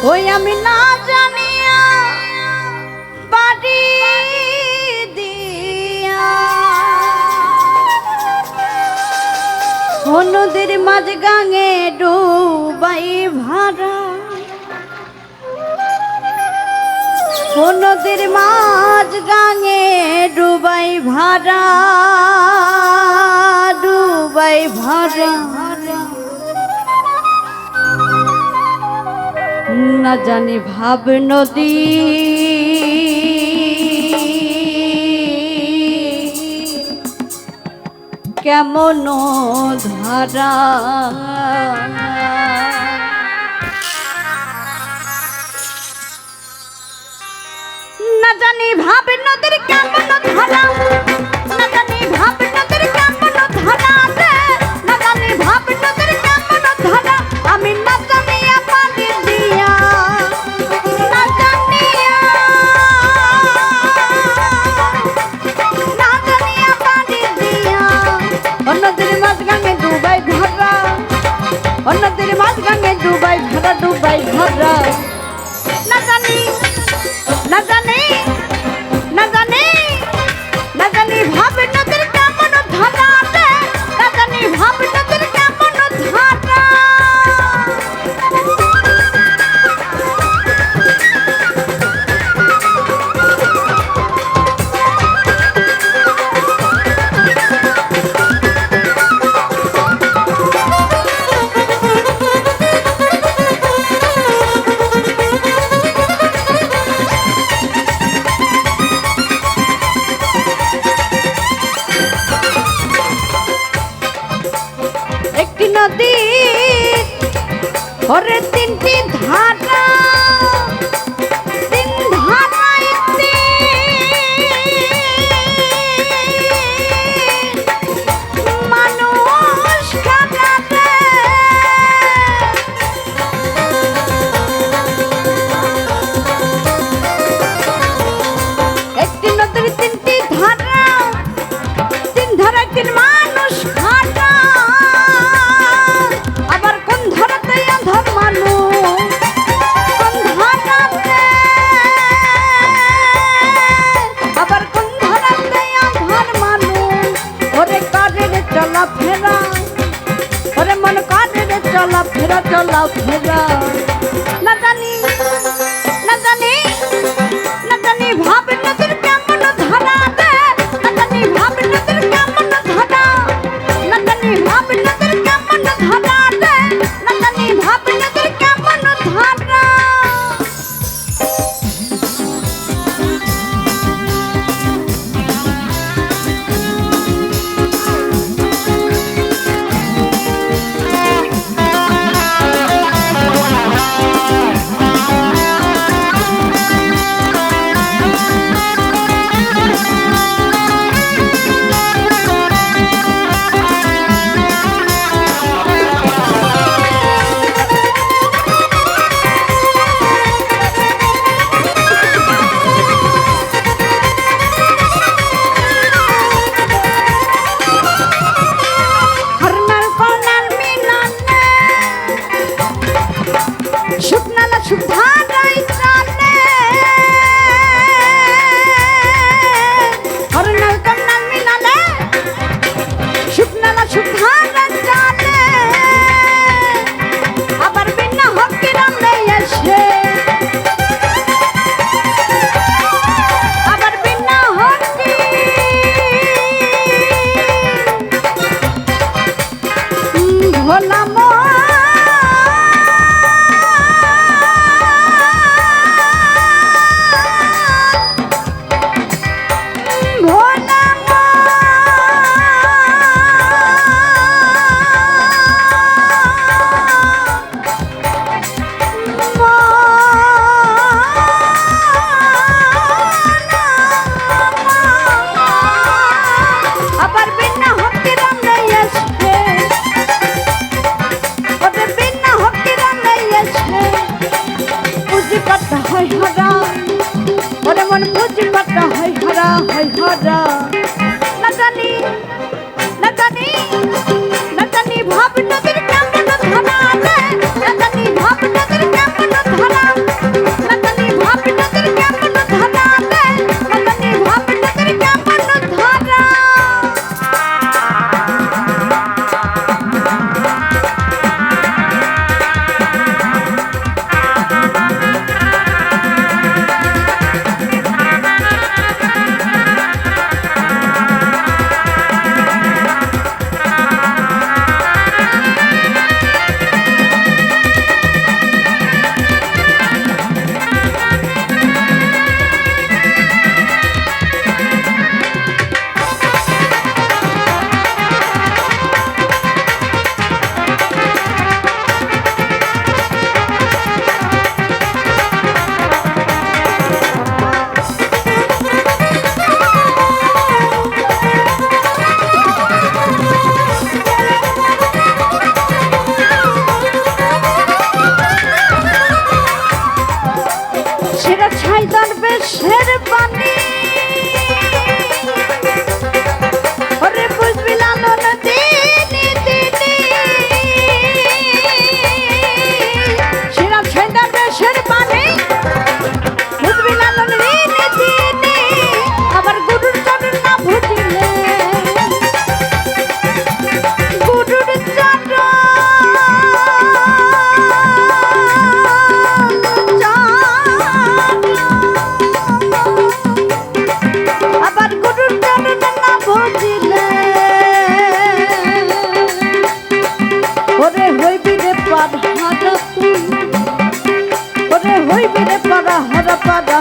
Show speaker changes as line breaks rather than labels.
ওই আমি না জানিয়া বাড়ি দিয়া নদীর মাঝ গাঙে ডুবাই ভাড়া নদীর মাঝ গাঙে ডুবাই ভাড়া ডুবাই ভাড়া না জানি ভাব নদী কেমন ধারা না জানি ভাব নদীর কেমন ধারা না জানি ভাব নদীর কেমন ধারা না জানি ভাব নদীর কেমন ধারা আমি না জানিয়া পানি দিয়া না জানিয়া পানি দিয়া নদীর মাঝ গাঙে ডুবাই ভরা নদীর মাঝ গাঙে ডুবাই ভরা ডুবাই ভরা না জানি না জানি না জানি না জানি ভাব নদীর কেমন ধারা না জানি ভাব নদীর কেমন ধারা নদী ওরে তিনটি ধারা তিন ধারায় মানুষ কাটাতে একটি নদীর তিনটি ধারা তিন ধারায় তিন মানুষ কাটা চলা ফেরা চলা ফেরা না জানি না জানি না জানি ভাব নদীর কেমন ধারা না জানি ভাব নদীর কেমন ধারা না জানি ভাব নদীর কেমন ধারা না জানি ভাব নদীর কেমন ধারা মন বুঝি পাতা হয় হারা না জানি না জানি না জানি ভাব নদীর কেমন ধারা না জানি ভাব নদীর কেমন ধারা রে পাড়া হরা পাড়া